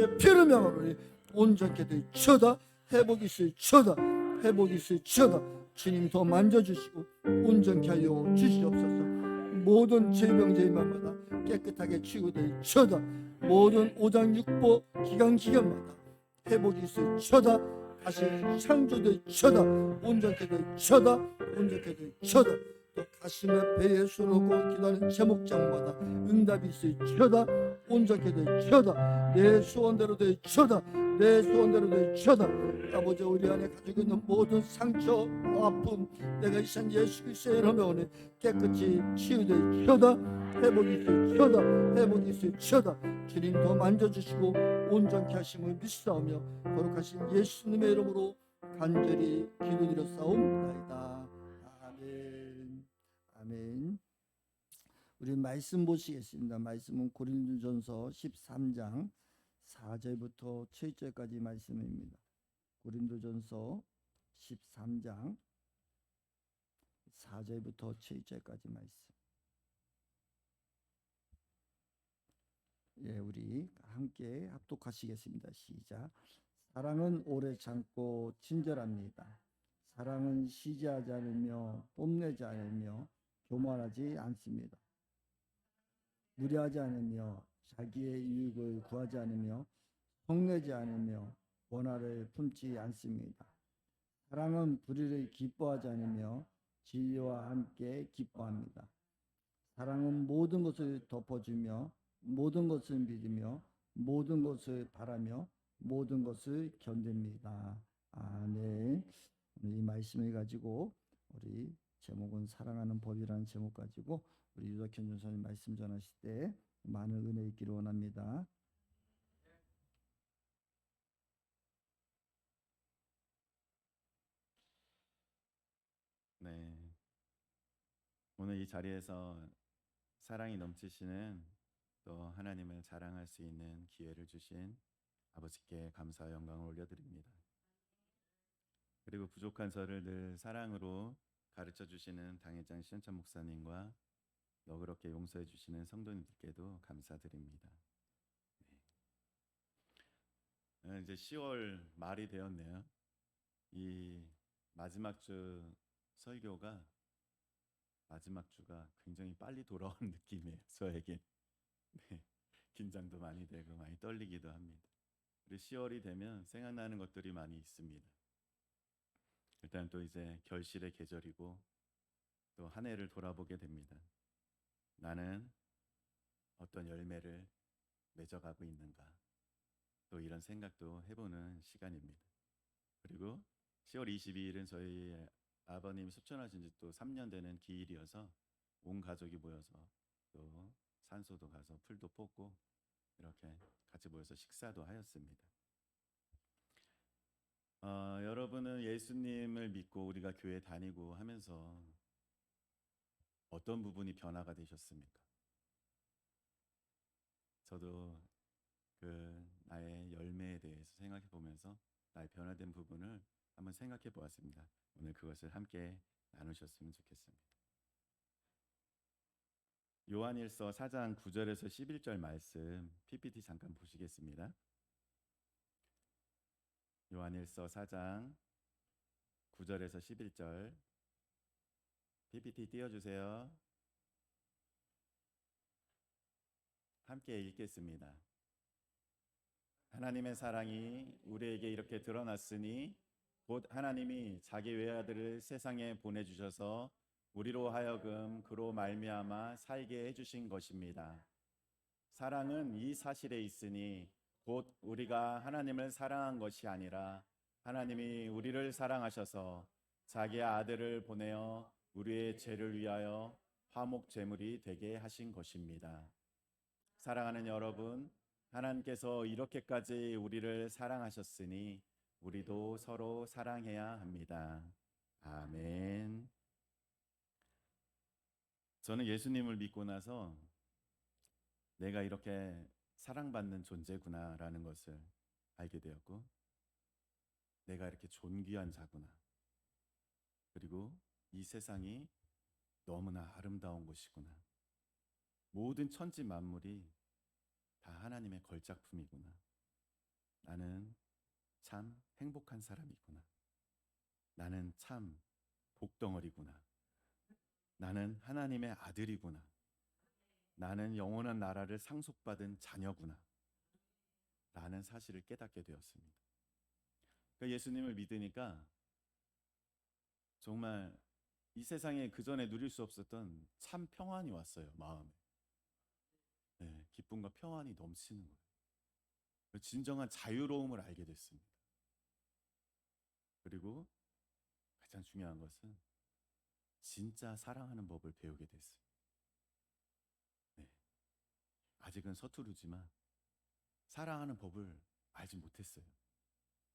예수의 피를 명하노니 온전케 되시오다. 회복이 있으시오다. 회복이 있으시오다. 주님 더 만져주시고 온전케 하여 주시옵소서. 모든 질병제만마다 깨끗하게 치유되시오다. 모든 오장육부 기관마다 회복이 있으시오다. 다시 창조되시오다. 온전케 되시오다. 온전케 되시오다. 또 가슴에 배에 손을 놓고 기도하는 제목장마다 응답이 있으시오다. 온전케 되시오다. 내 소원대로 되시오다. 내 소원대로 되시오다. 아버지, 우리 안에 가지고 있는 모든 상처, 아픔, 내가 이 시간 예수 그리스도의 이름으로 깨끗이 치유되시오다. 회복이 있으시오다. 회복이 있으시오다. 주님 더 만져주시고 온전케 하심을 믿사오며 거룩하신 예수님의 이름으로 간절히 기도드렸사옵나이다. 아멘. 아멘. 우리 말씀 보시겠습니다. 말씀은 고린도전서 13장 4절부터 7절까지 말씀입니다. 고린도전서 13장 4절부터 7절까지 말씀. 예, 우리 함께 합독하시겠습니다. 시작. 사랑은 오래 참고 친절합니다. 사랑은 시기하지 않으며 뽐내지 않으며 교만하지 않습니다. 무례하지 않으며 자기의 이익을 구하지 않으며 속내지 않으며 원한을 품지 않습니다. 사랑은 불의를 기뻐하지 않으며 진리와 함께 기뻐합니다. 사랑은 모든 것을 덮어주며 모든 것을 믿으며 모든 것을 바라며 모든 것을 견딥니다. 아멘. 이 말씀을 가지고 우리 제목은 사랑하는 법이라는 제목 가지고 우리 유덕현 전사님 말씀 전하실 때 많은 은혜 있기를 원합니다. 네, 오늘 이 자리에서 사랑이 넘치시는 또 하나님을 자랑할 수 있는 기회를 주신 아버지께 감사와 영광을 올려드립니다. 그리고 부족한 저를 늘 사랑으로 가르쳐 주시는 당회장 신천 목사님과 너그럽게 용서해 주시는 성도님들께도 감사드립니다. 네. 이제 10월 말이 되었네요. 이 마지막 주 설교가 마지막 주가 굉장히 빨리 돌아오는 느낌이에요. 저에게. 네, 긴장도 많이 되고 많이 떨리기도 합니다. 그리고 10월이 되면 생각나는 것들이 많이 있습니다. 일단 또 이제 결실의 계절이고 또 한 해를 돌아보게 됩니다. 나는 어떤 열매를 맺어가고 있는가, 또 이런 생각도 해보는 시간입니다. 그리고 10월 22일은 저희 아버님이 수천하신 지 또 3년 되는 기일이어서 온 가족이 모여서 또 산소도 가서 풀도 뽑고 이렇게 같이 모여서 식사도 하였습니다. 여러분은 예수님을 믿고 우리가 교회 다니고 하면서 어떤 부분이 변화가 되셨습니까? 저도 그 나의 열매에 대해서 생각해 보면서 나의 변화된 부분을 한번 생각해 보았습니다. 오늘 그것을 함께 나누셨으면 좋겠습니다. 요한일서 4장 9절에서 11절 말씀 PPT 잠깐 보시겠습니다. 요한일서 4장 9절에서 11절 PPT 띄워주세요. 함께 읽겠습니다. 하나님의 사랑이 우리에게 이렇게 드러났으니 곧 하나님이 자기 외아들을 세상에 보내주셔서 우리로 하여금 그로 말미암아 살게 해주신 것입니다. 사랑은 이 사실에 있으니 곧 우리가 하나님을 사랑한 것이 아니라 하나님이 우리를 사랑하셔서 자기 아들을 보내어 우리의 죄를 위하여 화목 제물이 되게 하신 것입니다. 사랑하는 여러분, 하나님께서 이렇게까지 우리를 사랑하셨으니 우리도 서로 사랑해야 합니다. 아멘. 저는 예수님을 믿고 나서 내가 이렇게 사랑받는 존재구나라는 것을 알게 되었고, 내가 이렇게 존귀한 자구나, 그리고 이 세상이 너무나 아름다운 곳이구나, 모든 천지 만물이 다 하나님의 걸작품이구나, 나는 참 행복한 사람이구나. 나는 참 복덩어리구나. 나는 하나님의 아들이구나. 나는 영원한 나라를 상속받은 자녀구나. 라는 사실을 깨닫게 되었습니다. 그러니까 예수님을 믿으니까 정말 이 세상에 그전에 누릴 수 없었던 참 평안이 왔어요, 마음에. 네, 기쁨과 평안이 넘치는 거예요. 진정한 자유로움을 알게 됐습니다. 그리고 가장 중요한 것은 진짜 사랑하는 법을 배우게 됐어요. 네, 아직은 서투르지만 사랑하는 법을 알지 못했어요.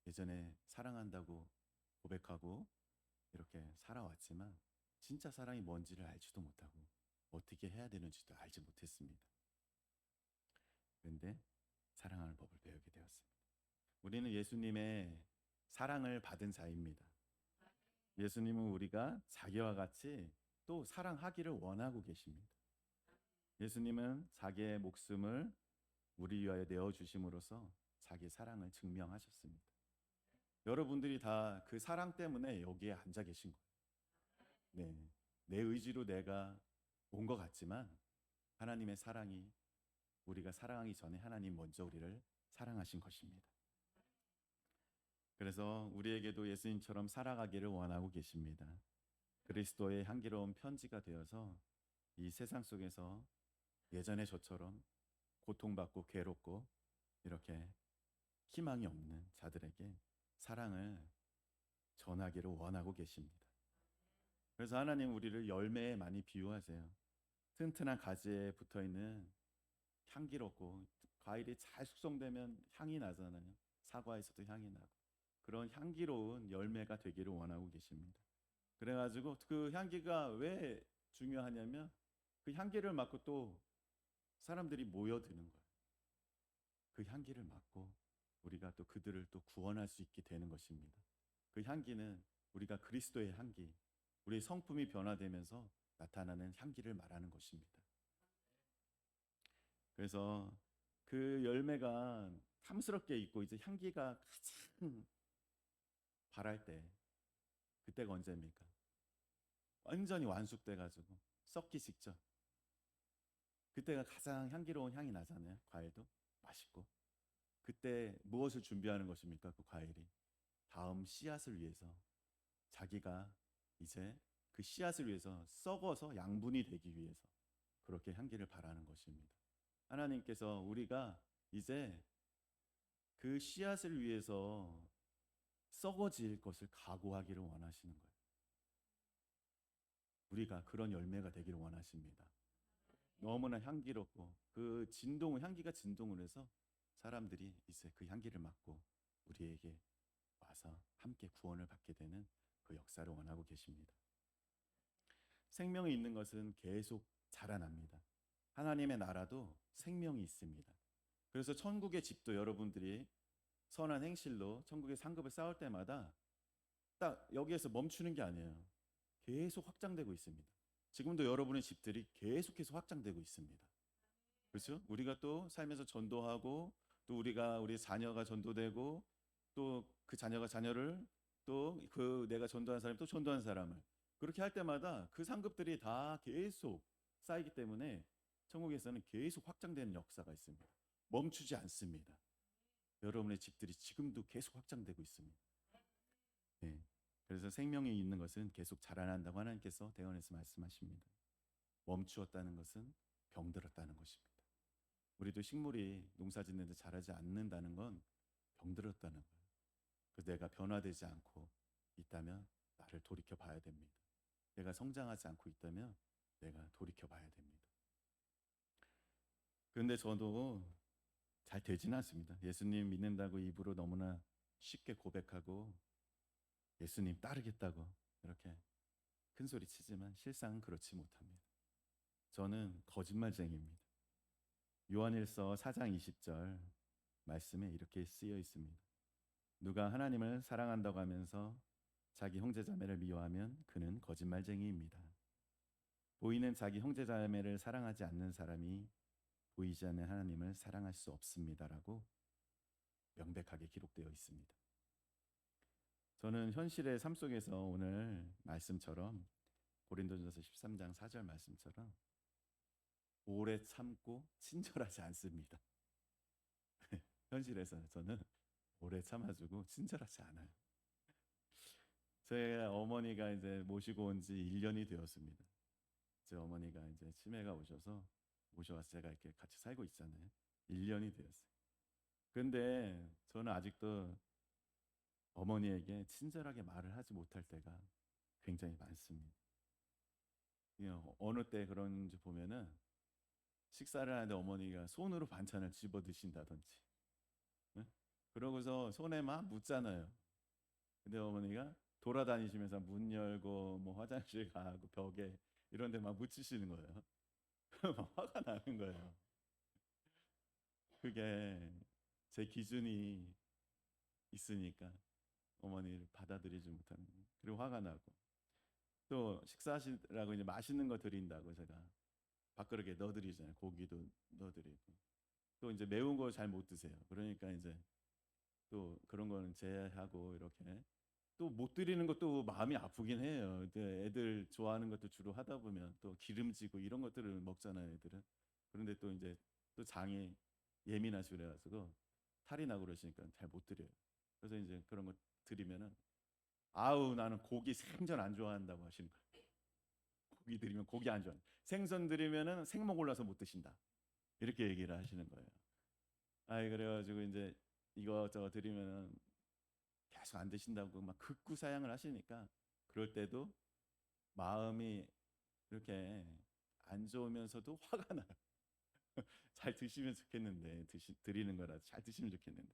예전에 사랑한다고 고백하고 이렇게 살아왔지만 진짜 사랑이 뭔지를 알지도 못하고 어떻게 해야 되는지도 알지 못했습니다. 그런데 사랑하는 법을 배우게 되었습니다. 우리는 예수님의 사랑을 받은 자입니다. 예수님은 우리가 자기와 같이 또 사랑하기를 원하고 계십니다. 예수님은 자기의 목숨을 우리 위하여 내어주심으로써 자기 사랑을 증명하셨습니다. 여러분들이 다 그 사랑 때문에 여기에 앉아 계신 거예요. 네, 내 의지로 내가 온 것 같지만 하나님의 사랑이, 우리가 사랑하기 전에 하나님 먼저 우리를 사랑하신 것입니다. 그래서 우리에게도 예수님처럼 살아가기를 원하고 계십니다. 그리스도의 향기로운 편지가 되어서 이 세상 속에서 예전에 저처럼 고통받고 괴롭고 이렇게 희망이 없는 자들에게 사랑을 전하기를 원하고 계십니다. 그래서 하나님 우리를 열매에 많이 비유하세요. 튼튼한 가지에 붙어있는 향기롭고 과일이 잘 숙성되면 향이 나잖아요. 사과에서도 향이 나고 그런 향기로운 열매가 되기를 원하고 계십니다. 그래가지고 그 향기가 왜 중요하냐면 그 향기를 맡고 또 사람들이 모여드는 거예요. 그 향기를 맡고 우리가 또 그들을 또 구원할 수 있게 되는 것입니다. 그 향기는 우리가 그리스도의 향기, 우리의 성품이 변화되면서 나타나는 향기를 말하는 것입니다. 그래서 그 열매가 탐스럽게 있고 이제 향기가 가장 바랄 때, 그때가 언제입니까? 완전히 완숙돼 가지고 썩기 직전. 그때가 가장 향기로운 향이 나잖아요. 과일도 맛있고. 그때 무엇을 준비하는 것입니까? 그 과일이 다음 씨앗을 위해서, 자기가 이제 그 씨앗을 위해서 썩어서 양분이 되기 위해서 그렇게 향기를 바라는 것입니다. 하나님께서 우리가 이제 그 씨앗을 위해서 썩어질 것을 각오하기를 원하시는 거예요. 우리가 그런 열매가 되기를 원하십니다. 너무나 향기롭고 그 진동을, 향기가 진동을 해서 사람들이 이제 그 향기를 맡고 우리에게 와서 함께 구원을 받게 되는 그 역사를 원하고 계십니다. 생명이 있는 것은 계속 자라납니다. 하나님의 나라도 생명이 있습니다. 그래서 천국의 집도 여러분들이 선한 행실로 천국의 상급을 쌓을 때마다 딱 여기에서 멈추는 게 아니에요. 계속 확장되고 있습니다. 지금도 여러분의 집들이 계속해서 확장되고 있습니다. 그렇죠? 우리가 또 살면서 전도하고 또 우리 자녀가 전도되고 또 그 자녀가 자녀를 또 그 내가 전도한 사람이 또 전도한 사람을 그렇게 할 때마다 그 상급들이 다 계속 쌓이기 때문에 천국에서는 계속 확장되는 역사가 있습니다. 멈추지 않습니다. 여러분의 집들이 지금도 계속 확장되고 있습니다. 네. 그래서 생명이 있는 것은 계속 자라난다고 하나님께서 대언에서 말씀하십니다. 멈추었다는 것은 병들었다는 것입니다. 우리도 식물이 농사 짓는데 자라지 않는다는 건 병들었다는 거예요. 그래서 내가 변화되지 않고 있다면 나를 돌이켜 봐야 됩니다. 내가 성장하지 않고 있다면 내가 돌이켜 봐야 됩니다. 그런데 저도 잘 되지는 않습니다. 예수님 믿는다고 입으로 너무나 쉽게 고백하고 예수님 따르겠다고 이렇게 큰 소리 치지만 실상은 그렇지 못합니다. 저는 거짓말쟁이입니다. 요한일서 4장 20절 말씀에 이렇게 쓰여 있습니다. 누가 하나님을 사랑한다고 하면서 자기 형제자매를 미워하면 그는 거짓말쟁이입니다. 보이는 자기 형제자매를 사랑하지 않는 사람이 보이지 않는 하나님을 사랑할 수 없습니다라고 명백하게 기록되어 있습니다. 저는 현실의 삶 속에서 오늘 말씀처럼 고린도전서 13장 4절 말씀처럼 오래 참고 친절하지 않습니다. 현실에서 저는 오래 참아주고 친절하지 않아요. 제 어머니가 이제 모시고 온 지 1년이 되었습니다. 제 어머니가 이제 치매가 오셔서 모셔와서 제가 이렇게 같이 살고 있잖아요. 1년이 되었어요. 근데 저는 아직도 어머니에게 친절하게 말을 하지 못할 때가 굉장히 많습니다. 어느 때 그런지 보면은 식사를 하는데 어머니가 손으로 반찬을 집어 드신다든지, 응? 그러고서 손에 막 묻잖아요. 근데 어머니가 돌아다니시면서 문 열고 뭐 화장실 가고 벽에 이런 데 막 묻히시는 거예요. 막 화가 나는 거예요. 그게 제 기준이 있으니까 어머니를 받아들이지 못하는 거예요. 그리고 화가 나고, 또 식사하시라고 이제 맛있는 거 드린다고 제가 밥그릇에 넣어드리잖아요. 고기도 넣어드리고, 또 이제 매운 거 잘 못 드세요. 그러니까 이제 또 그런 거는 제하고 이렇게 또 못 드리는 것도 마음이 아프긴 해요. 근데 애들 좋아하는 것도 주로 하다 보면 또 기름지고 이런 것들을 먹잖아요, 애들은. 그런데 또 이제 또 장이 예민하시고 그래가지고 탈이 나고 그러시니까 잘 못 드려요. 그래서 이제 그런 거 드리면은 아우 나는 고기 생전 안 좋아한다고 하시는 거예요. 고기 드리면 고기 안 좋아. 생선 드리면은 생목 올라서 못 드신다. 이렇게 얘기를 하시는 거예요. 아이 그래가지고 이제 이거 드리면은 계속 안 드신다고 막 극구 사양을 하시니까 그럴 때도 마음이 이렇게 안 좋으면서도 화가 나요. 잘 드시면 좋겠는데 드리는 거라도 잘 드시면 좋겠는데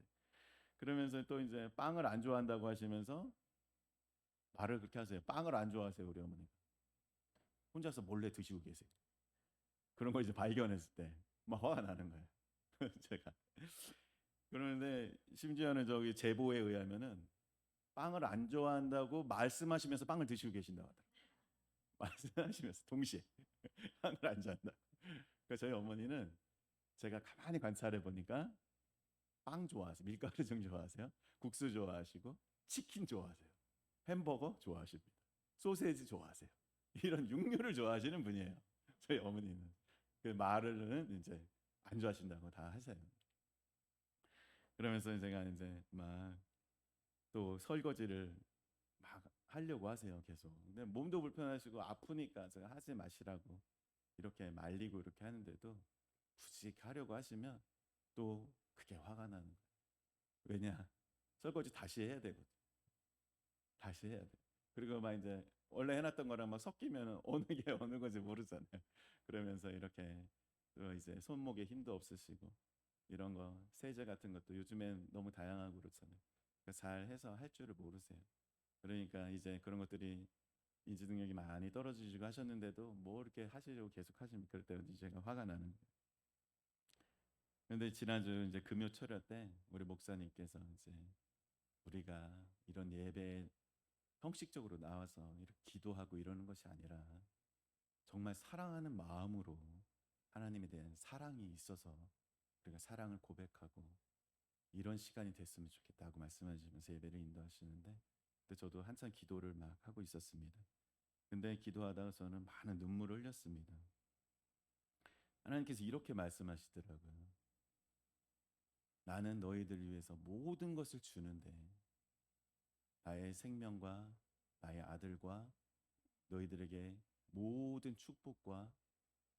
그러면서 또 이제 빵을 안 좋아한다고 하시면서 말을 그렇게 하세요. 빵을 안 좋아하세요 우리 어머니가. 혼자서 몰래 드시고 계세요. 그런 걸 이제 발견했을 때 막 화가 나는 거예요. 제가 그러는데 심지어는 저기 제보에 의하면은 빵을 안 좋아한다고 말씀하시면서 빵을 드시고 계신다고 하더라고요. 말씀하시면서 동시에 빵을 안 좋아한다. 그러니까 저희 어머니는 제가 가만히 관찰해 보니까 빵 좋아하세요. 밀가루 좀 좋아하세요. 국수 좋아하시고 치킨 좋아하세요. 햄버거 좋아하십니다. 소세지 좋아하세요. 이런 육류를 좋아하시는 분이에요. 저희 어머니는. 그 말을 이제 안 좋아하신다고 다 하세요. 그러면서 제가 이제 막 또 설거지를 막 하려고 하세요. 계속. 근데 몸도 불편하시고 아프니까 제가 하지 마시라고 이렇게 말리고 이렇게 하는데도 굳이 이렇게 하려고 하시면 또 그게 화가 나는 거예요. 왜냐? 설거지 다시 해야 되거든. 다시 해야 돼. 그리고 막 이제 원래 해놨던 거랑 막 섞이면 어느 게 어느 건지 모르잖아요. 그러면서 이렇게 또 이제 손목에 힘도 없으시고 이런 거 세제 같은 것도 요즘엔 너무 다양하고 그렇잖아요. 그러니까 잘 해서 할 줄을 모르세요. 그러니까 이제 그런 것들이 인지 능력이 많이 떨어지시고 하셨는데도 뭐 이렇게 하시려고 계속 하시면 그럴 때 제가 화가 나는 거예요. 근데 지난주 이제 금요 철야 때 우리 목사님께서 이제 우리가 이런 예배 형식적으로 나와서 이렇게 기도하고 이러는 것이 아니라 정말 사랑하는 마음으로 하나님에 대한 사랑이 있어서 우리가 사랑을 고백하고 이런 시간이 됐으면 좋겠다고 말씀하시면서 예배를 인도하시는데, 근데 저도 한참 기도를 막 하고 있었습니다. 근데 기도하다가 저는 많은 눈물을 흘렸습니다. 하나님께서 이렇게 말씀하시더라고요. 나는 너희들 위해서 모든 것을 주는데 나의 생명과 나의 아들과 너희들에게 모든 축복과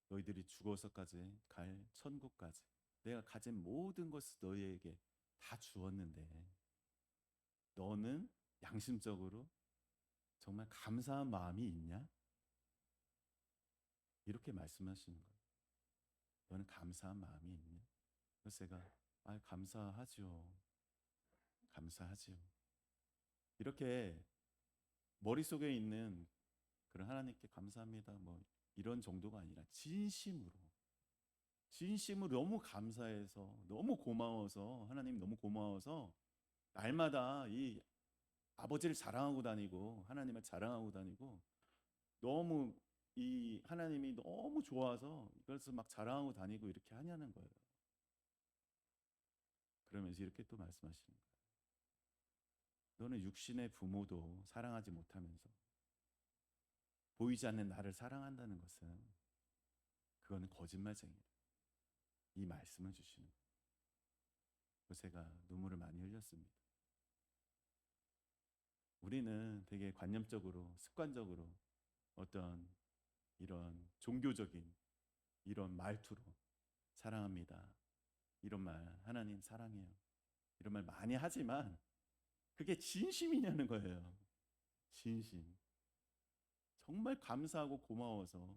너희들이 죽어서까지 갈 천국까지 내가 가진 모든 것을 너희에게 다 주었는데 너는 양심적으로 정말 감사한 마음이 있냐? 이렇게 말씀하시는 거예요. 너는 감사한 마음이 있냐? 그래서 제가 감사하지요. 감사하지요. 이렇게 머릿속에 있는 그런 하나님께 감사합니다. 뭐 이런 정도가 아니라 진심으로 너무 감사해서 너무 고마워서 하나님 너무 고마워서 날마다 이 아버지를 자랑하고 다니고 하나님을 자랑하고 다니고 너무 이 하나님이 너무 좋아서 그래서 막 자랑하고 다니고 이렇게 하냐는 거예요. 그러면서 이렇게 또 말씀하시는 거예요. 너는 육신의 부모도 사랑하지 못하면서 보이지 않는 나를 사랑한다는 것은 그거는 거짓말쟁이다. 이 말씀을 주시는 거예요. 그래서 제가 눈물을 많이 흘렸습니다. 우리는 되게 관념적으로 습관적으로 어떤 이런 종교적인 이런 말투로 사랑합니다, 이런 말, 하나님 사랑해요, 이런 말 많이 하지만 그게 진심이냐는 거예요. 진심. 정말 감사하고 고마워서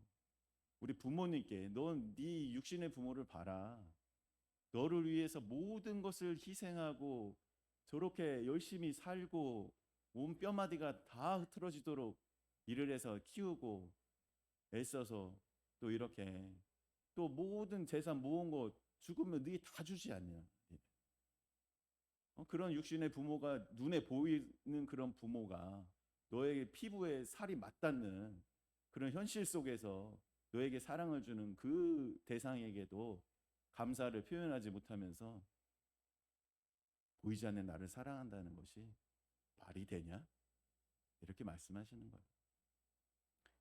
우리 부모님께 넌 네 육신의 부모를 봐라. 너를 위해서 모든 것을 희생하고 저렇게 열심히 살고 온 뼈마디가 다 흐트러지도록 일을 해서 키우고 애써서 또 이렇게 또 모든 재산 모은 거 죽으면 네 다 주지 않냐. 그런 육신의 부모가 눈에 보이는 그런 부모가 너에게 피부에 살이 맞닿는 그런 현실 속에서 너에게 사랑을 주는 그 대상에게도 감사를 표현하지 못하면서 보이지 않는 나를 사랑한다는 것이 말이 되냐? 이렇게 말씀하시는 거예요.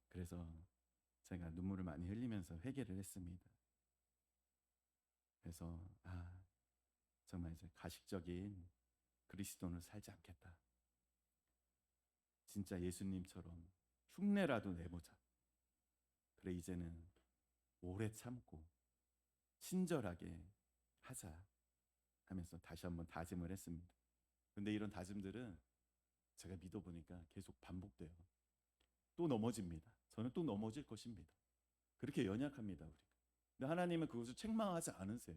그래서 제가 눈물을 많이 흘리면서 회개를 했습니다. 그래서 정말 이제 가식적인 그리스도는 살지 않겠다. 진짜 예수님처럼 흉내라도 내보자. 그래 이제는 오래 참고 친절하게 하자 하면서 다시 한번 다짐을 했습니다. 근데 이런 다짐들은 제가 믿어보니까 계속 반복돼요. 또 넘어집니다. 저는 또 넘어질 것입니다. 그렇게 연약합니다, 우리가. 근데 하나님은 그것을 책망하지 않으세요.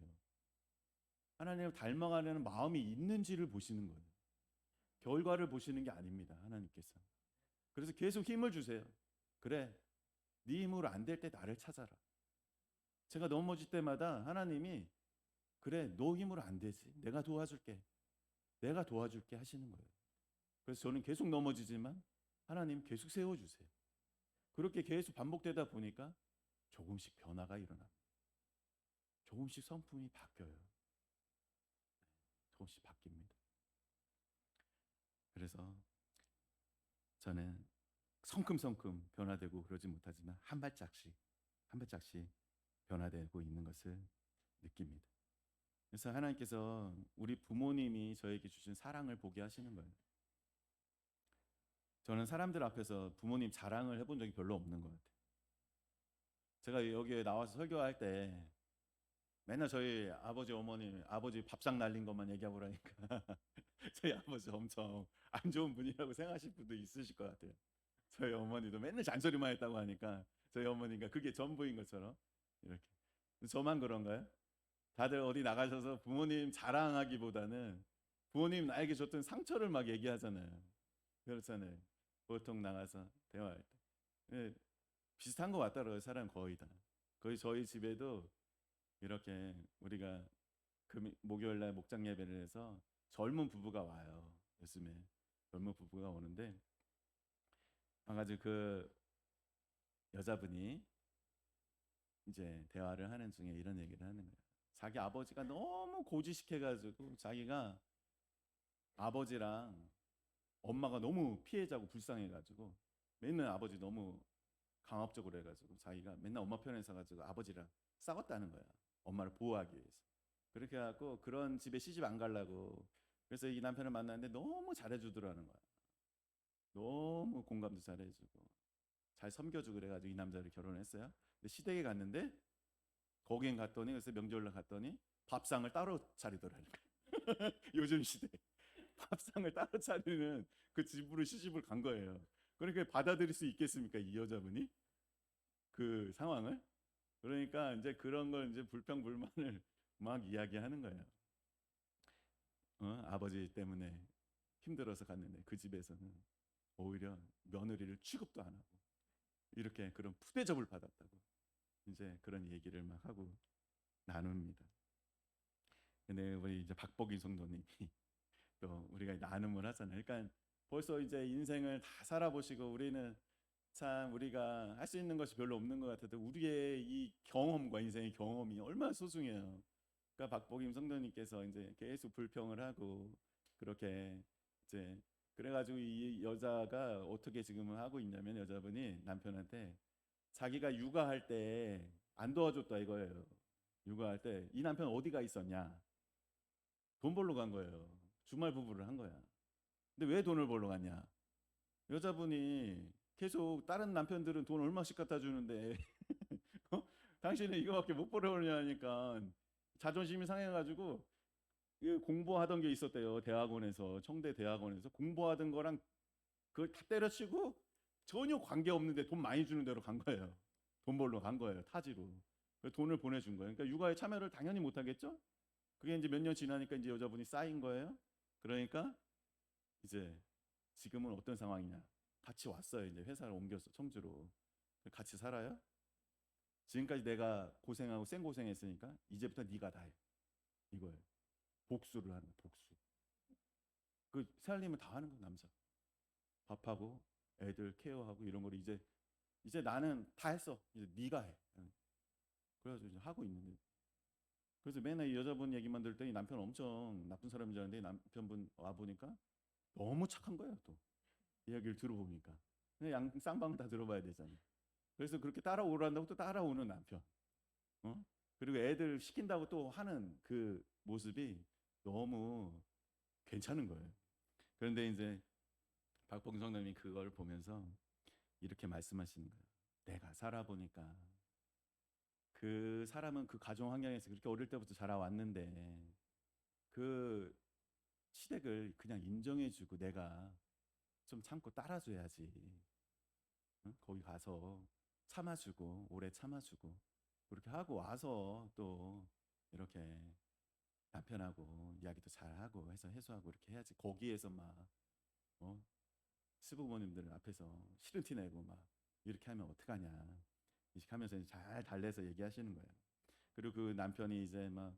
하나님을 닮아가려는 마음이 있는지를 보시는 거예요. 결과를 보시는 게 아닙니다, 하나님께서. 그래서 계속 힘을 주세요. 그래, 네 힘으로 안 될 때 나를 찾아라. 제가 넘어질 때마다 하나님이 그래, 너 힘으로 안 되지. 내가 도와줄게. 내가 도와줄게 하시는 거예요. 그래서 저는 계속 넘어지지만 하나님 계속 세워주세요. 그렇게 계속 반복되다 보니까 조금씩 변화가 일어납니다. 조금씩 성품이 바뀌어요. 조금씩 바뀝니다. 그래서 저는 성큼성큼 변화되고 그러지 못하지만 한 발짝씩 변화되고 있는 것을 느낍니다. 그래서 하나님께서 우리 부모님이 저에게 주신 사랑을 보게 하시는 거예요. 저는 사람들 앞에서 부모님 자랑을 해본 적이 별로 없는 것 같아요. 제가 여기에 나와서 설교할 때 맨날 저희 아버지 어머니 아버지 밥상 날린 것만 얘기하고 그러니까 저희 아버지 엄청 안 좋은 분이라고 생각하실 분도 있으실 것 같아요. 저희 어머니도 맨날 잔소리만 했다고 하니까 저희 어머니가 그게 전부인 것처럼 이렇게. 저만 그런가요? 다들 어디 나가셔서 부모님 자랑하기보다는 부모님 나에게 줬던 상처를 막 얘기하잖아요. 그렇잖아요. 보통 나가서 대화할 때. 예, 비슷한 것 같더라고요. 사람 거의 다. 거의 저희 집에도 이렇게 우리가 목요일 날 목장 예배를 해서 젊은 부부가 와요. 요즘에 젊은 부부가 오는데 아가지고 그 여자분이 이제 대화를 하는 중에 이런 얘기를 하는 거예요. 자기 아버지가 너무 고지식해가지고 자기가 아버지랑 엄마가 너무 피해자고 불쌍해가지고 맨날 아버지 너무 강압적으로 해가지고 자기가 맨날 엄마 편에 서가지고 아버지랑 싸웠다는 거야. 엄마를 보호하기 위해서. 그렇게 해갖고 그런 집에 시집 안 가려고 그래서 이 남편을 만났는데 너무 잘해주더라는 거야. 너무 공감도 잘해주고 잘 섬겨주고 그래가지고 이 남자를 결혼했어요. 근데 시댁에 갔는데 거긴 갔더니 그래서 명절날 갔더니 밥상을 따로 차리더라는 거야. 요즘 시대 밥상을 따로 차리는 그 집으로 시집을 간 거예요. 그러니까 받아들일 수 있겠습니까, 이 여자분이 그 상황을? 그러니까 이제 그런 걸 이제 불평불만을 막 이야기하는 거예요. 아버지 때문에 힘들어서 갔는데 그 집에서는 오히려 며느리를 취급도 안 하고 이렇게 그런 푸대접을 받았다고 이제 그런 얘기를 막 하고 나눕니다. 근데 우리 이제 박복인 성도님이 또 우리가 나눔을 하잖아요. 그러니까 벌써 이제 인생을 다 살아보시고 우리는 참 우리가 할 수 있는 것이 별로 없는 것 같아도 우리의 이 경험과 인생의 경험이 얼마나 소중해요. 그러니까 박복임 성도님께서 이제 계속 불평을 하고 그렇게 이제 그래가지고 이 여자가 어떻게 지금 하고 있냐면 여자분이 남편한테 자기가 육아할 때 안 도와줬다 이거예요. 육아할 때 이 남편 어디가 있었냐? 돈 벌러 간 거예요. 주말 부부를 한 거야. 근데 왜 돈을 벌러 갔냐? 여자분이 계속 다른 남편들은 돈 얼마씩 갖다 주는데 어? 당신은 이거밖에 못 벌어오냐니까 자존심이 상해가지고 공부하던 게 있었대요. 대학원에서 청대 대학원에서 공부하던 거랑 그걸 다 때려치고 전혀 관계 없는데 돈 많이 주는 데로 간 거예요. 돈 벌러 간 거예요. 타지로. 그래서 돈을 보내준 거예요. 그러니까 육아에 참여를 당연히 못 하겠죠. 그게 이제 몇 년 지나니까 이제 여자분이 쌓인 거예요. 그러니까 이제 지금은 어떤 상황이냐? 같이 왔어요. 이제 회사를 옮겼어. 청주로. 같이 살아요. 지금까지 내가 고생하고 생고생했으니까 이제부터 네가 다 해. 이거예요. 복수를 하는 거예요. 복수. 그 살림을 다 하는 거예요. 남자. 밥하고 애들 케어하고 이런 걸 이제 나는 다 했어. 이제 네가 해. 그래가지고 이제 하고 있는데. 그래서 맨날 이 여자분 얘기만 들을 때 이 남편 엄청 나쁜 사람인 줄 알았는데 이 남편분 와 보니까 너무 착한 거예요. 또 이야기를 들어보니까. 근데 양 쌍방은 다 들어봐야 되잖아요. 그래서 그렇게 따라오란다고 또 따라오는 남편. 어? 그리고 애들 시킨다고 또 하는 그 모습이 너무 괜찮은 거예요. 그런데 이제 박봉성님이 그걸 보면서 이렇게 말씀하시는 거예요. 내가 살아보니까 그 사람은 그 가정 환경에서 그렇게 어릴 때부터 자라왔는데 그 시댁을 그냥 인정해주고 내가 좀 참고 따라줘야지. 응? 거기 가서 참아주고 오래 참아주고 그렇게 하고 와서 또 이렇게 남편하고 이야기도 잘하고 해서 해소하고 이렇게 해야지. 거기에서 막 어? 시부모님들 앞에서 싫은 티 내고 막 이렇게 하면 어떡하냐. 이렇게 하면서 잘 달래서 얘기하시는 거예요. 그리고 그 남편이 이제 막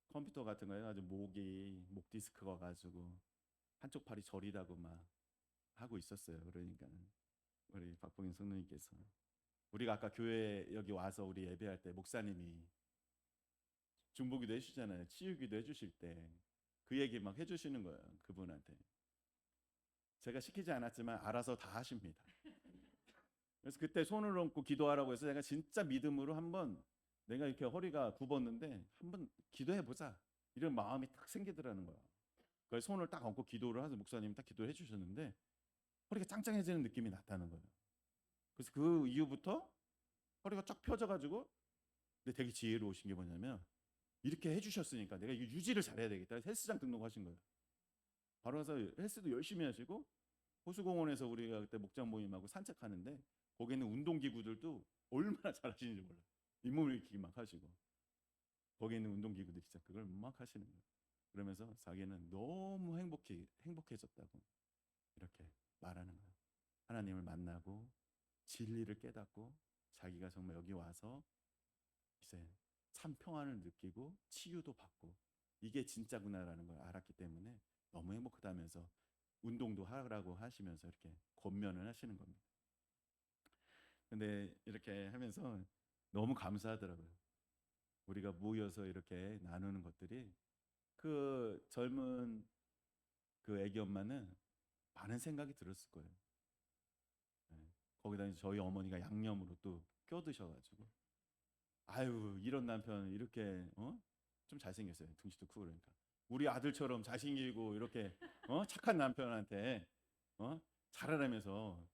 컴퓨터 같은 거에 아주 목 디스크가 가지고 한쪽 팔이 저리다고 막 하고 있었어요. 그러니까 우리 박봉인 성도님께서 우리가 아까 교회 여기 와서 우리 예배할 때 목사님이 중보기도 해주잖아요. 치유기도 해주실 때 그 얘기 막 해주시는 거예요. 그분한테. 제가 시키지 않았지만 알아서 다 하십니다. 그래서 그때 손을 얹고 기도하라고 해서 제가 진짜 믿음으로 한번 내가 이렇게 허리가 굽었는데 한번 기도해 보자 이런 마음이 딱 생기더라는 거야. 그래서 손을 딱 얹고 기도를 해서 목사님이 딱 기도해 주셨는데 허리가 짱짱해지는 느낌이 났다는 거예요. 그래서 그 이후부터 허리가 쫙 펴져가지고 근데 되게 지혜로우신 게 뭐냐면 이렇게 해주셨으니까 내가 이거 유지를 잘해야 되겠다. 헬스장 등록하신 거예요. 바로 가서 헬스도 열심히 하시고 호수공원에서 우리가 그때 목장 모임하고 산책하는데 거기 있는 운동기구들도 얼마나 잘하시는지 몰라요. 잇몸 일으키기 막 하시고 거기 있는 운동기구들 진짜 그걸 막 하시는 거예요. 그러면서 자기는 너무 행복해졌다고 이렇게 말하는 거예요. 하나님을 만나고 진리를 깨닫고 자기가 정말 여기 와서 이제 참 평안을 느끼고 치유도 받고 이게 진짜구나라는 걸 알았기 때문에 너무 행복하다면서 운동도 하라고 하시면서 이렇게 권면을 하시는 겁니다. 근데 이렇게 하면서 너무 감사하더라고요. 우리가 모여서 이렇게 나누는 것들이 그 젊은 그 애기 엄마는 많은 생각이 들었을 거예요. 네. 거기다 이제 저희 어머니가 양념으로 또 껴드셔가지고 아유 이런 남편 이렇게 좀 잘생겼어요. 등치도 크고 그러니까 우리 아들처럼 잘생기고 이렇게 착한 남편한테 잘하라면서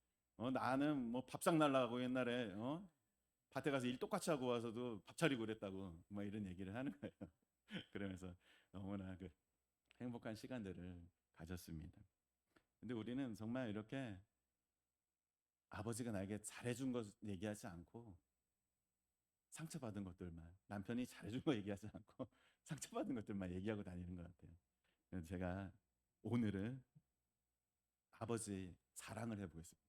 나는 뭐 밥상 날라가고 옛날에 밭에 가서 일 똑같이 하고 와서도 밥 차리고 그랬다고 막 이런 얘기를 하는 거예요. 그러면서 너무나 그 행복한 시간들을 가졌습니다. 근데 우리는 정말 이렇게 아버지가 나에게 잘해준 것 얘기하지 않고 상처받은 것들만 남편이 잘해준 거 얘기하지 않고 상처받은 것들만 얘기하고 다니는 것 같아요. 그래서 제가 오늘은 아버지 자랑을 해보겠습니다.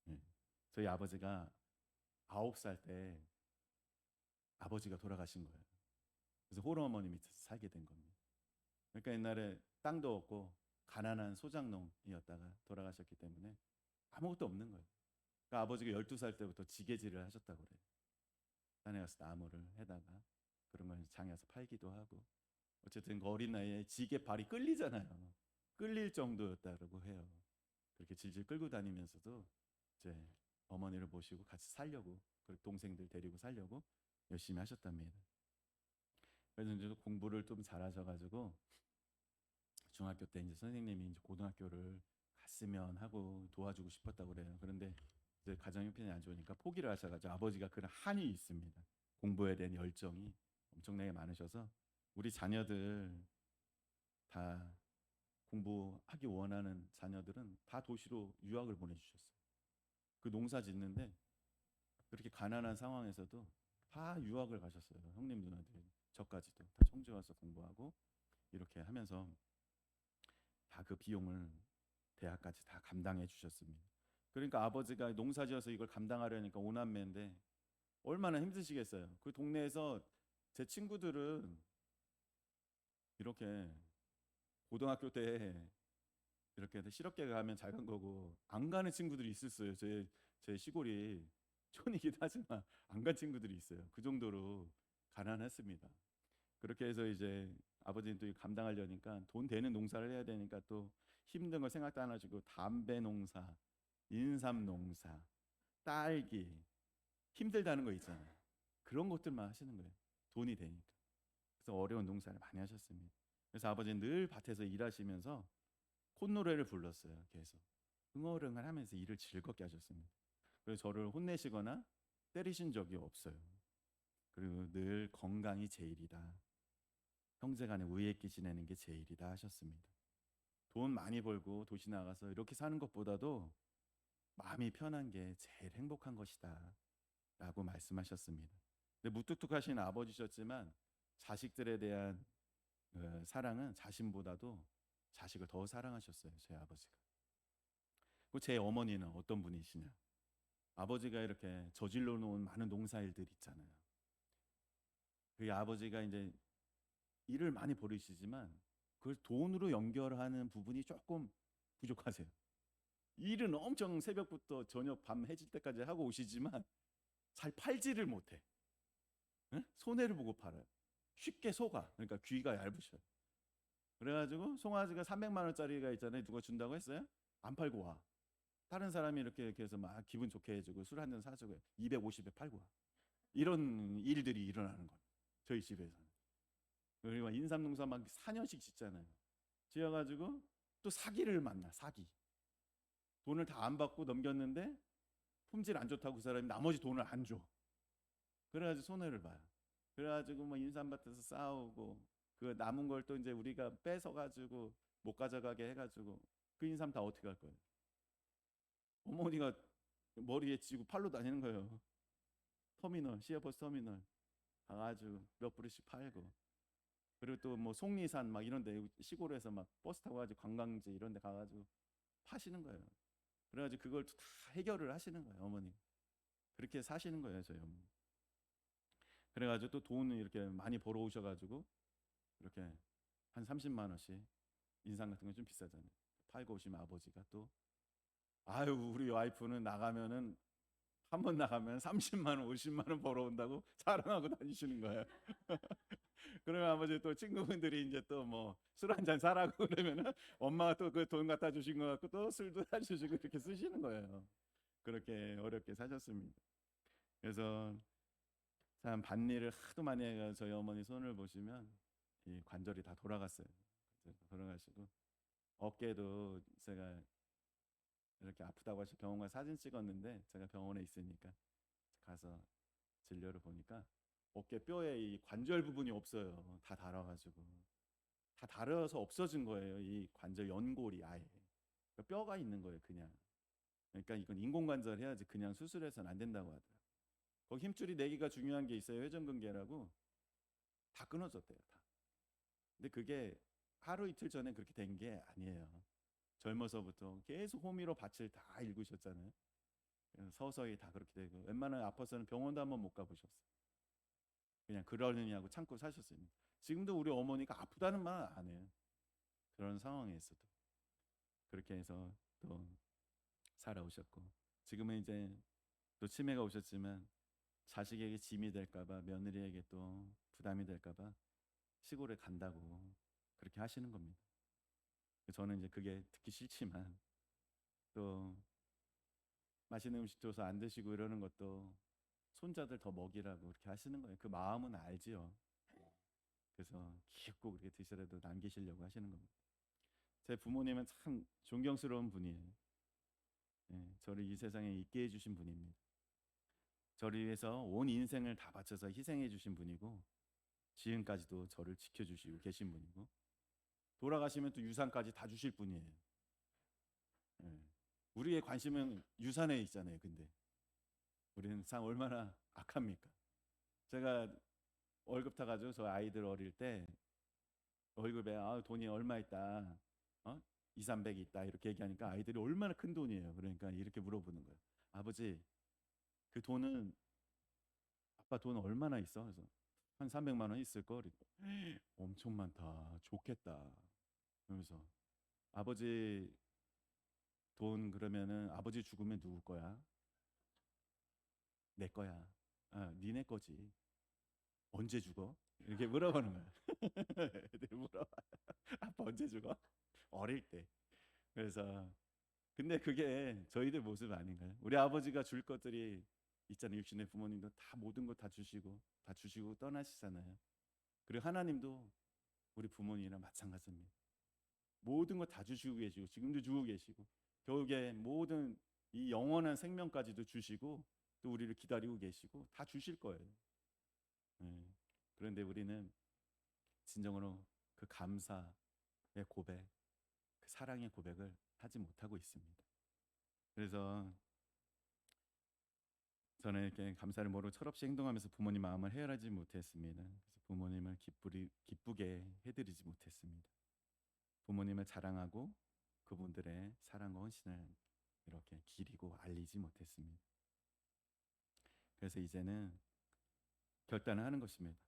네. 저희 아버지가 9살 때 아버지가 돌아가신 거예요. 그래서 홀어머니 밑에서 살게 된 겁니다. 그러니까 옛날에 땅도 없고 가난한 소작농이었다가 돌아가셨기 때문에 아무것도 없는 거예요. 그러니까 아버지가 12살 때부터 지게질을 하셨다고 그래요. 산에 가서 나무를 해다가 그런 걸 장에서 팔기도 하고 어쨌든 그 어린 나이에 지게 발이 끌리잖아요. 끌릴 정도였다고 해요. 그렇게 질질 끌고 다니면서도 이제 어머니를 모시고 같이 살려고 그리고 동생들 데리고 살려고 열심히 하셨답니다. 그래서 이제 공부를 좀 잘하셔가지고 중학교 때 이제 선생님이 이제 고등학교를 갔으면 하고 도와주고 싶었다고 그래요. 그런데 이제 가정 형편이 안 좋으니까 포기를 하셔가지고 아버지가 그런 한이 있습니다. 공부에 대한 열정이 엄청나게 많으셔서 우리 자녀들 다 공부하기 원하는 자녀들은 다 도시로 유학을 보내주셨어요. 그 농사 짓는데 그렇게 가난한 상황에서도 다 유학을 가셨어요. 형님 누나들 저까지도 다 청주 와서 공부하고 이렇게 하면서 다 그 비용을 대학까지 다 감당해 주셨습니다. 그러니까 아버지가 농사지어서 이걸 감당하려니까 오남매인데 얼마나 힘드시겠어요. 그 동네에서 제 친구들은 이렇게 고등학교 때 이렇게 실업계 가면 잘 간 거고 안 가는 친구들이 있었어요. 제 시골이 촌이기도 하지만 안 간 친구들이 있어요. 그 정도로 가난했습니다. 그렇게 해서 이제 아버지는 또 감당하려니까 돈 되는 농사를 해야 되니까 또 힘든 거 생각도 안 하시고 담배 농사, 인삼 농사, 딸기 힘들다는 거 있잖아요. 그런 것들만 하시는 거예요. 돈이 되니까. 그래서 어려운 농사를 많이 하셨습니다. 그래서 아버지는 늘 밭에서 일하시면서 콧노래를 불렀어요. 계속 흥얼흥얼 하면서 일을 즐겁게 하셨습니다. 그래서 저를 혼내시거나 때리신 적이 없어요. 그리고 늘 건강이 제일이다. 형제간에 우애 있게 지내는 게 제일이다 하셨습니다. 돈 많이 벌고 도시 나가서 이렇게 사는 것보다도 마음이 편한 게 제일 행복한 것이다 라고 말씀하셨습니다. 근데 무뚝뚝하신 아버지셨지만 자식들에 대한 사랑은 자신보다도 자식을 더 사랑하셨어요. 제 아버지가. 제 어머니는 어떤 분이시냐? 아버지가 이렇게 저질러 놓은 많은 농사일들 있잖아요. 그 아버지가 이제 일을 많이 벌이시지만 그걸 돈으로 연결하는 부분이 조금 부족하세요. 일은 엄청 새벽부터 저녁 밤 해질 때까지 하고 오시지만 잘 팔지를 못해. 응? 손해를 보고 팔아요. 쉽게 속아. 그러니까 귀가 얇으셔요. 그래가지고 송아지가 300만 원짜리가 있잖아요. 누가 준다고 했어요? 안 팔고 와. 다른 사람이 이렇게 해서 막 기분 좋게 해주고 술 한 잔 사주고 250에 팔고 와. 이런 일들이 일어나는 거예요. 저희 집에서는. 그리고 인삼 농사 막 4년씩 짓잖아요. 지어가지고 또 사기를 만나. 사기. 돈을 다 안 받고 넘겼는데 품질 안 좋다고 그 사람이 나머지 돈을 안 줘. 그래가지고 손해를 봐요. 그래가지고 뭐 인삼밭에서 싸우고 그 남은 걸 또 이제 우리가 뺏어가지고 못 가져가게 해가지고 그 인삼 다 어떻게 할 거예요? 어머니가 머리에 쥐고 팔로 다니는 거예요. 터미널, 시외버스 터미널 가가지고 몇 불씩 팔고 그리고 또 뭐 속리산 막 이런데 시골에서 막 버스 타고 가지고 관광지 이런데 가가지고 파시는 거예요. 그래가지고 그걸 다 해결을 하시는 거예요, 어머니. 그렇게 사시는 거예요, 저희 어머니. 그래가지고 또 돈을 이렇게 많이 벌어오셔가지고 이렇게 한 30만 원씩 인삼 같은 건 좀 비싸잖아요. 팔고 오시면 아버지가 또 아유 우리 와이프는 나가면은 한 번 나가면 30만 원, 50만 원 벌어온다고 자랑하고 다니시는 거예요. 그러면 아버지 또 친구분들이 이제 또 뭐 술 한 잔 사라고 그러면은 엄마가 또 그 돈 갖다 주신 거 갖고 또 술도 사주시고 이렇게 쓰시는 거예요. 그렇게 어렵게 사셨습니다. 그래서 참 밭일을 하도 많이 해가 저희 어머니 손을 보시면 이 관절이 다 돌아갔어요. 돌아가시고 어깨도 제가 이렇게 아프다고 하셔서 병원 가서 사진 찍었는데 제가 병원에 있으니까 가서 진료를 보니까 어깨 뼈에 이 관절 부분이 없어요. 다 닳아가지고 다 닳아서 없어진 거예요. 이 관절 연골이 아예 그러니까 뼈가 있는 거예요. 그냥 그러니까 이건 인공관절 해야지 그냥 수술해서는 안 된다고 하더라고요. 거기 힘줄이 4개가 중요한 게 있어요. 회전근개라고 다 끊어졌대요. 다. 근데 그게 하루 이틀 전에 그렇게 된 게 아니에요. 젊어서부터 계속 호미로 밭을 다 일구셨잖아요. 서서히 다 그렇게 되고 웬만하면 아파서는 병원도 한번 못 가보셨어요. 그냥 그러느냐고 참고 사셨습니다. 지금도 우리 어머니가 아프다는 말 안 해요. 그런 상황에서도 그렇게 해서 또 살아오셨고 지금은 이제 또 치매가 오셨지만 자식에게 짐이 될까봐 며느리에게 또 부담이 될까봐 시골에 간다고 그렇게 하시는 겁니다. 저는 이제 그게 듣기 싫지만 또 맛있는 음식 줘서 안 드시고 이러는 것도 손자들 더 먹이라고 그렇게 하시는 거예요. 그 마음은 알지요. 그래서 기껏 그렇게 드시라도 남기시려고 하시는 겁니다. 제 부모님은 참 존경스러운 분이에요. 예, 저를 이 세상에 있게 해주신 분입니다. 저를 위해서 온 인생을 다 바쳐서 희생해 주신 분이고 지금까지도 저를 지켜주시고 계신 분이고 돌아가시면 또 유산까지 다 주실 분이에요. 예. 우리의 관심은 유산에 있잖아요. 근데 우리는 참 얼마나 악합니까? 제가 월급 타가지고 저 아이들 어릴 때 월급에 돈이 얼마 있다, 2, 300 있다 이렇게 얘기하니까 아이들이 얼마나 큰 돈이에요. 그러니까 이렇게 물어보는 거예요. 아버지, 그 돈은 아빠 돈 얼마나 있어? 그래서 한 300만 원 있을 거. 엄청 많다. 좋겠다. 그러면서 아버지 돈 그러면은 아버지 죽으면 누구 거야? 내 거야. 니네 거지. 언제 죽어? 이렇게 물어보는 거야. 애들이 물어봐. 아빠 언제 죽어? 어릴 때. 그래서 근데 그게 저희들 모습 아닌가요? 우리 아버지가 줄 것들이 있잖아요. 육신의 부모님도 다 모든 것 다 주시고 떠나시잖아요. 그리고 하나님도 우리 부모님이랑 마찬가지입니다. 모든 것 다 주시고 계시고 지금도 주고 계시고 결국에 모든 이 영원한 생명까지도 주시고 또 우리를 기다리고 계시고 다 주실 거예요. 예. 그런데 우리는 진정으로 그 감사의 고백, 그 사랑의 고백을 하지 못하고 있습니다. 그래서 저는 이렇게 감사를 모르고 철없이 행동하면서 부모님 마음을 헤아리지 못했습니다. 그래서 부모님을 기쁘게 해드리지 못했습니다. 부모님을 자랑하고 그분들의 사랑과 헌신을 이렇게 기리고 알리지 못했습니다. 그래서 이제는 결단을 하는 것입니다.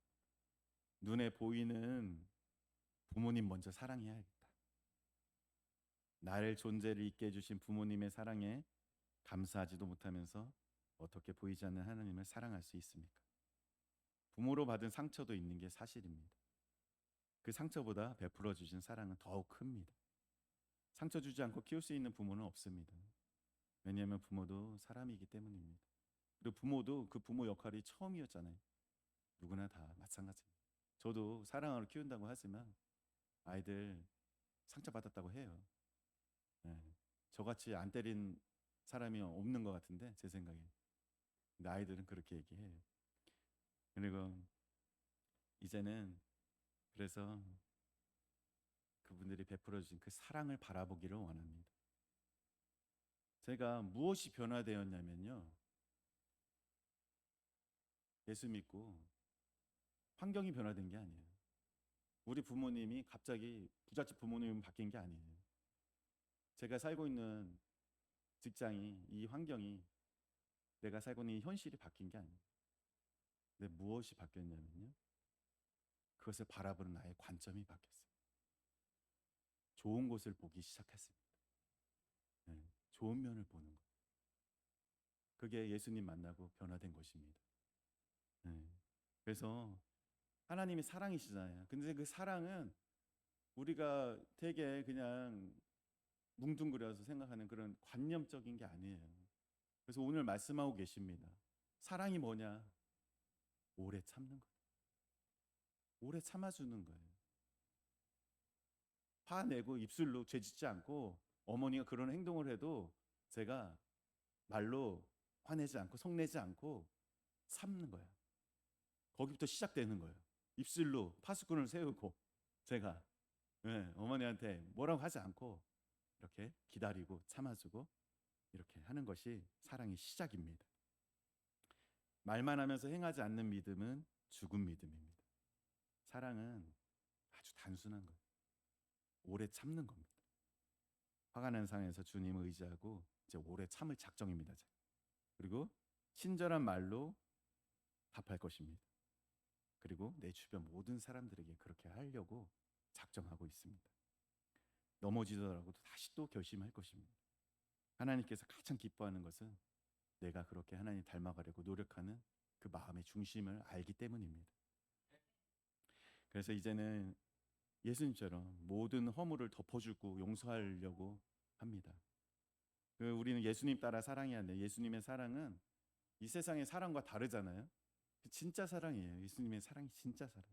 눈에 보이는 부모님 먼저 사랑해야겠다. 나를 존재를 있게 해주신 부모님의 사랑에 감사하지도 못하면서 어떻게 보이지 않는 하나님을 사랑할 수 있습니까? 부모로 받은 상처도 있는 게 사실입니다. 그 상처보다 베풀어 주신 사랑은 더욱 큽니다. 상처 주지 않고 키울 수 있는 부모는 없습니다. 왜냐하면 부모도 사람이기 때문입니다. 그리고 부모도 그 부모 역할이 처음이었잖아요. 누구나 다 마찬가지입니다. 저도 사랑으로 키운다고 하지만 아이들 상처받았다고 해요. 네. 저같이 안 때린 사람이 없는 것 같은데 제 생각에. 근데 아이들은 그렇게 얘기해요. 그리고 이제는 그래서 그분들이 베풀어 주신 그 사랑을 바라보기를 원합니다. 제가 무엇이 변화되었냐면요. 예수 믿고 환경이 변화된 게 아니에요. 우리 부모님이 갑자기 부잣집 부모님 바뀐 게 아니에요. 제가 살고 있는 직장이 이 환경이 내가 살고 있는 이 현실이 바뀐 게 아니에요. 근데 무엇이 바뀌었냐면요. 그것을 바라보는 나의 관점이 바뀌었어요. 좋은 곳을 보기 시작했습니다. 네, 좋은 면을 보는 것. 그게 예수님 만나고 변화된 것입니다. 네, 그래서 하나님이 사랑이시잖아요. 근데 그 사랑은 우리가 되게 그냥 뭉뚱그려서 생각하는 그런 관념적인 게 아니에요. 그래서 오늘 말씀하고 계십니다. 사랑이 뭐냐? 오래 참는 거예요. 오래 참아주는 거예요. 화내고 입술로 죄짓지 않고 어머니가 그런 행동을 해도 제가 말로 화내지 않고 성내지 않고 참는 거예요. 거기부터 시작되는 거예요. 입술로 파수꾼을 세우고 제가 어머니한테 뭐라고 하지 않고 이렇게 기다리고 참아주고 이렇게 하는 것이 사랑의 시작입니다. 말만 하면서 행하지 않는 믿음은 죽은 믿음입니다. 사랑은 아주 단순한 거예요. 오래 참는 겁니다. 화가 난 상황에서 주님을 의지하고 이제 오래 참을 작정입니다. 그리고 친절한 말로 답할 것입니다. 그리고 내 주변 모든 사람들에게 그렇게 하려고 작정하고 있습니다. 넘어지더라도 다시 또 결심할 것입니다. 하나님께서 가장 기뻐하는 것은 내가 그렇게 하나님 닮아가려고 노력하는 그 마음의 중심을 알기 때문입니다. 그래서 이제는 예수님처럼 모든 허물을 덮어주고 용서하려고 합니다. 우리는 예수님 따라 사랑해야 돼. 예수님의 사랑은 이 세상의 사랑과 다르잖아요. 진짜 사랑이에요. 예수님의 사랑이 진짜 사랑.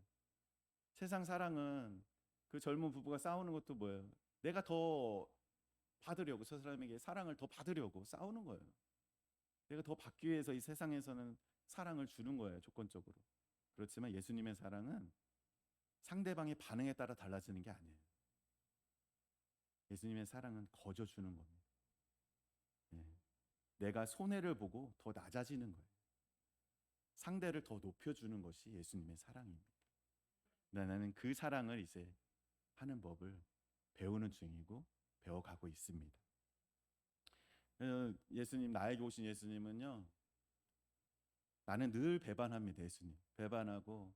세상 사랑은 그 젊은 부부가 싸우는 것도 뭐예요? 내가 더 받으려고, 저 사람에게 사랑을 더 받으려고 싸우는 거예요. 내가 더 받기 위해서 이 세상에서는 사랑을 주는 거예요, 조건적으로. 그렇지만 예수님의 사랑은 상대방의 반응에 따라 달라지는 게 아니에요. 예수님의 사랑은 거저 주는 겁니다. 예. 내가 손해를 보고 더 낮아지는 거예요. 상대를 더 높여주는 것이 예수님의 사랑입니다. 나는 그 사랑을 이제 하는 법을 배우는 중이고 배워가고 있습니다. 예수님, 나에게 오신 예수님은요, 나는 늘 배반합니다. 예수님 배반하고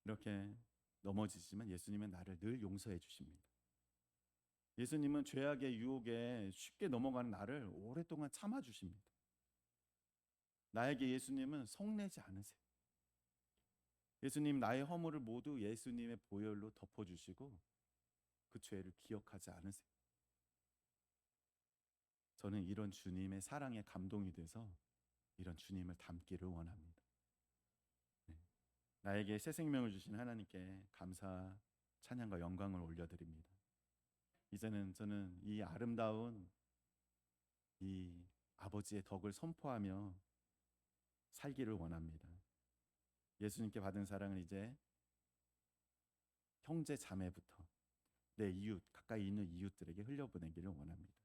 이렇게 넘어지지만 예수님은 나를 늘 용서해 주십니다. 예수님은 죄악의 유혹에 쉽게 넘어가는 나를 오랫동안 참아 주십니다. 나에게 예수님은 성내지 않으세요. 예수님, 나의 허물을 모두 예수님의 보혈로 덮어주시고 그 죄를 기억하지 않으세요. 저는 이런 주님의 사랑에 감동이 돼서 이런 주님을 닮기를 원합니다. 네. 나에게 새 생명을 주신 하나님께 감사, 찬양과 영광을 올려드립니다. 이제는 저는 이 아름다운 이 아버지의 덕을 선포하며 살기를 원합니다. 예수님께 받은 사랑을 이제 형제 자매부터 내 이웃, 가까이 있는 이웃들에게 흘려보내기를 원합니다.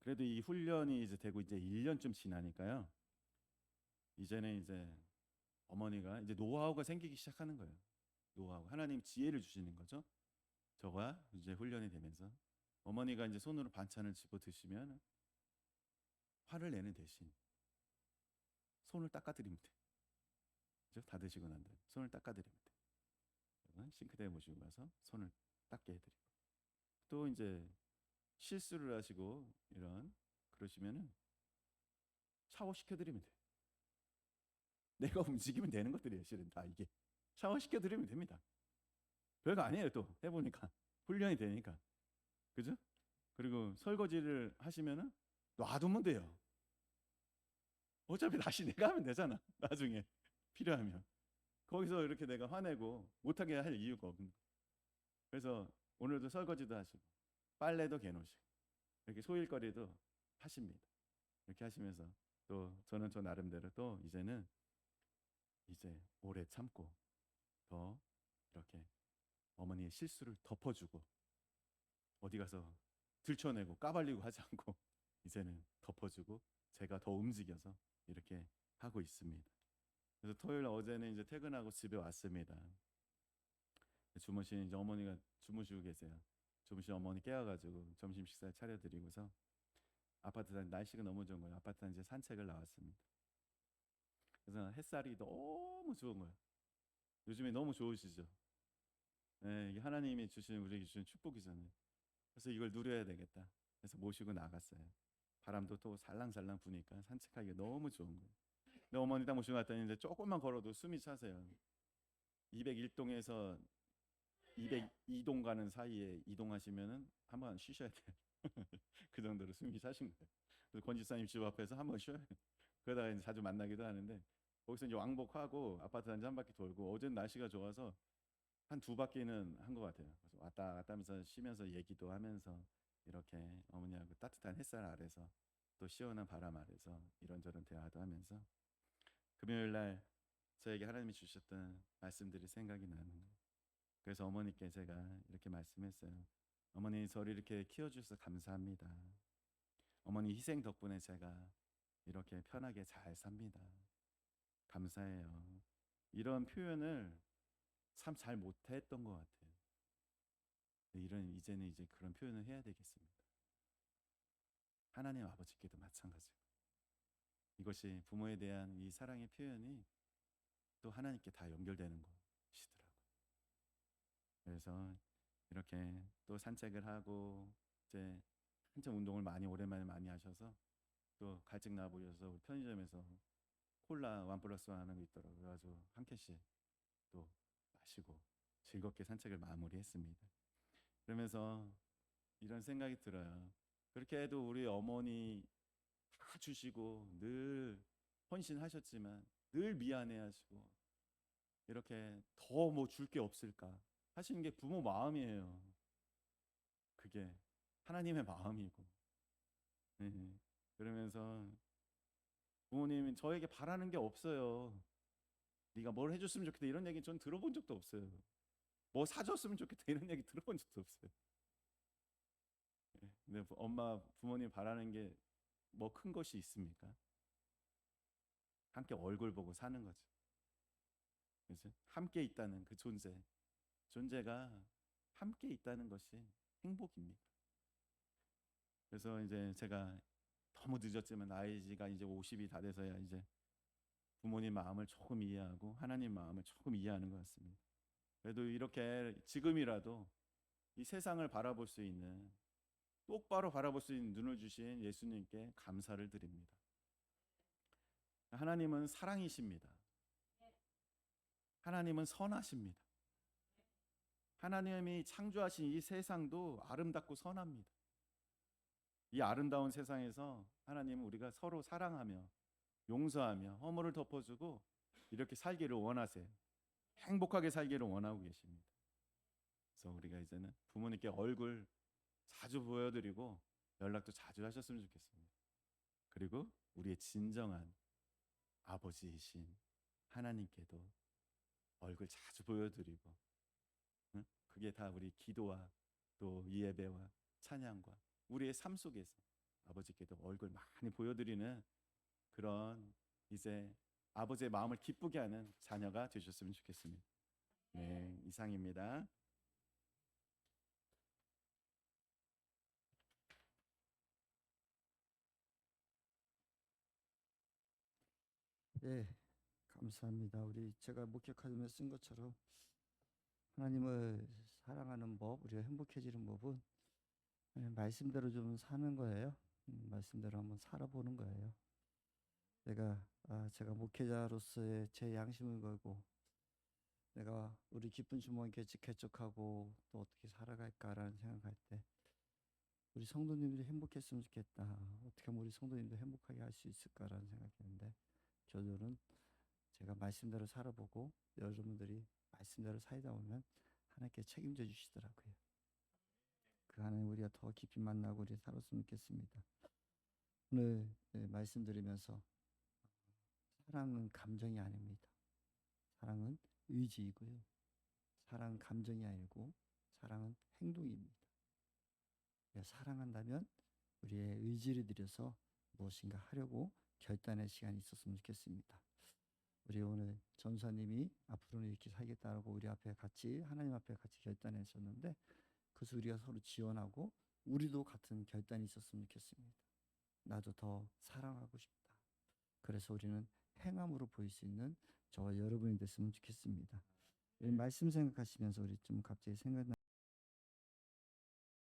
그래도 이 훈련이 이제 되고 이제 1년쯤 지나니까요. 이제는 이제 어머니가 이제 노하우가 생기기 시작하는 거예요. 노하우. 하나님 지혜를 주시는 거죠. 저가 이제 훈련이 되면서 어머니가 이제 손으로 반찬을 집어 드시면 화를 내는 대신 손을 닦아드리면 돼. 그죠? 다 드시고 난 다음에 손을 닦아드리면 돼. 싱크대에 모시고 가서 손을 닦게 해드리고 또 이제 실수를 하시고 그러시면은 샤워 시켜드리면 돼. 내가 움직이면 되는 것들이에요. 실은 다 이게 샤워 시켜드리면 됩니다. 별거 아니에요. 또 해보니까 훈련이 되니까, 그죠? 그리고 설거지를 하시면은 놔두면 돼요. 어차피 다시 내가 하면 되잖아. 나중에 필요하면. 거기서 이렇게 내가 화내고 못하게 할 이유가 없는 거예요. 그래서 오늘도 설거지도 하시고 빨래도 개놓으시고 이렇게 소일거리도 하십니다. 이렇게 하시면서 또 저는 저 나름대로 또 이제는 이제 오래 참고 더 이렇게 어머니의 실수를 덮어주고 어디 가서 들춰내고 까발리고 하지 않고 이제는 덮어주고 제가 더 움직여서 이렇게 하고 있습니다. 그래서 토요일 어제는 이제 퇴근하고 집에 왔습니다. 주무신 이제 어머니가 주무시고 계세요. 주무신 어머니 깨워가지고 점심 식사 차려드리고서 아파트 날씨가 너무 좋은 거예요. 아파트 이제 산책을 나왔습니다. 그래서 햇살이 너무 좋은 거예요. 요즘에 너무 좋으시죠? 네, 이게 하나님이 주시는 우리에게 주신 축복이잖아요. 그래서 이걸 누려야 되겠다. 그래서 모시고 나갔어요. 바람도 또 살랑살랑 부니까 산책하기가 너무 좋은 거예요. 근데 어머니 딱 모시고 갔더니 이제 조금만 걸어도 숨이 차세요. 201동에서 202동 가는 사이에 이동하시면은 한번 쉬셔야 돼요. 그 정도로 숨이 차신 거예요. 그래서 권 지사님 집 앞에서 한번 쉬어요. 그러다가 이제 자주 만나기도 하는데 거기서 이제 왕복하고 아파트 단지 한 바퀴 돌고 어제는 날씨가 좋아서 한 2바퀴는 한 것 같아요. 그래서 왔다 갔다 하면서 쉬면서 얘기도 하면서 이렇게 어머니하고 따뜻한 햇살 아래서 또 시원한 바람 아래서 이런저런 대화도 하면서 금요일 날 저에게 하나님이 주셨던 말씀들이 생각이 나는 거예요. 그래서 어머니께 제가 이렇게 말씀했어요. 어머니 저를 이렇게 키워주셔서 감사합니다. 어머니 희생 덕분에 제가 이렇게 편하게 잘 삽니다. 감사해요. 이런 표현을 참 잘 못했던 것 같아요. 이제는 이제 그런 표현을 해야 되겠습니다. 하나님 아버지께도 마찬가지고 이것이 부모에 대한 이 사랑의 표현이 또 하나님께 다 연결되는 것이더라고요. 그래서 이렇게 또 산책을 하고 이제 한참 운동을 오랜만에 많이 하셔서 또 갈증 나 보셔서 우리 편의점에서 콜라 1+1 하는 거 있더라고요. 그래가지고 한 캔씩 또 마시고 즐겁게 산책을 마무리했습니다. 그러면서 이런 생각이 들어요. 그렇게 해도 우리 어머니 다 주시고 늘 헌신하셨지만 늘 미안해하시고 이렇게 더 뭐 줄 게 없을까 하시는 게 부모 마음이에요. 그게 하나님의 마음이고. 그러면서 부모님은 저에게 바라는 게 없어요. 네가 뭘 해줬으면 좋겠다 이런 얘기 전 들어본 적도 없어요. 뭐 사줬으면 좋겠다 이런 얘기 들어본 적도 없어요. 근데 엄마 부모님 바라는 게 뭐 큰 것이 있습니까? 함께 얼굴 보고 사는 거죠. 그래서 함께 있다는 그 존재가 함께 있다는 것이 행복입니다. 그래서 이제 제가 너무 늦었지만 나이가 이제 50이 다 돼서야 이제 부모님 마음을 조금 이해하고 하나님 마음을 조금 이해하는 것 같습니다. 그래도 이렇게 지금이라도 이 세상을 바라볼 수 있는 똑바로 바라볼 수 있는 눈을 주신 예수님께 감사를 드립니다. 하나님은 사랑이십니다. 하나님은 선하십니다. 하나님이 창조하신 이 세상도 아름답고 선합니다. 이 아름다운 세상에서 하나님은 우리가 서로 사랑하며 용서하며 허물을 덮어주고 이렇게 살기를 원하세요. 행복하게 살기를 원하고 계십니다. 그래서 우리가 이제는 부모님께 얼굴 자주 보여드리고 연락도 자주 하셨으면 좋겠습니다. 그리고 우리의 진정한 아버지이신 하나님께도 얼굴 자주 보여드리고, 그게 다 우리 기도와 또 이 예배와 찬양과 우리의 삶 속에서 아버지께도 얼굴 많이 보여드리는 그런 이제 아버지의 마음을 기쁘게 하는 자녀가 되셨으면 좋겠습니다. 네, 이상입니다. 예, 감사합니다. 우리 제가 목격하면서 쓴 것처럼 하나님을 사랑하는 법, 우리가 행복해지는 법은 말씀대로 좀 사는 거예요. 말씀대로 한번 살아보는 거예요. 제가 목회자로서의 제 양심을 걸고 내가 우리 기쁜 주님께 개척하고 또 어떻게 살아갈까라는 생각할 때 우리 성도님들이 행복했으면 좋겠다. 어떻게 하면 우리 성도님도 행복하게 할 수 있을까라는 생각했는데 결론은 제가 말씀대로 살아보고 여러분들이 말씀대로 살다 보면 하나님께 책임져 주시더라고요. 그 하나님 우리가 더 깊이 만나고 우리 살았으면 좋겠습니다. 오늘 말씀드리면서 사랑은 감정이 아닙니다. 사랑은 의지이고요. 사랑은 감정이 아니고 사랑은 행동입니다. 사랑한다면 우리의 의지를 들여서 무엇인가 하려고 결단의 시간이 있었으면 좋겠습니다. 우리 오늘 전사님이 앞으로는 이렇게 살겠다고 우리 앞에 같이 하나님 앞에 같이 결단했었는데 그래서 우리가 서로 지원하고 우리도 같은 결단이 있었으면 좋겠습니다. 나도 더 사랑하고 싶다. 그래서 우리는 행함으로 보일 수 있는 저와 여러분이 됐으면 좋겠습니다. 말씀 생각하시면서 우리 좀 갑자기 생각나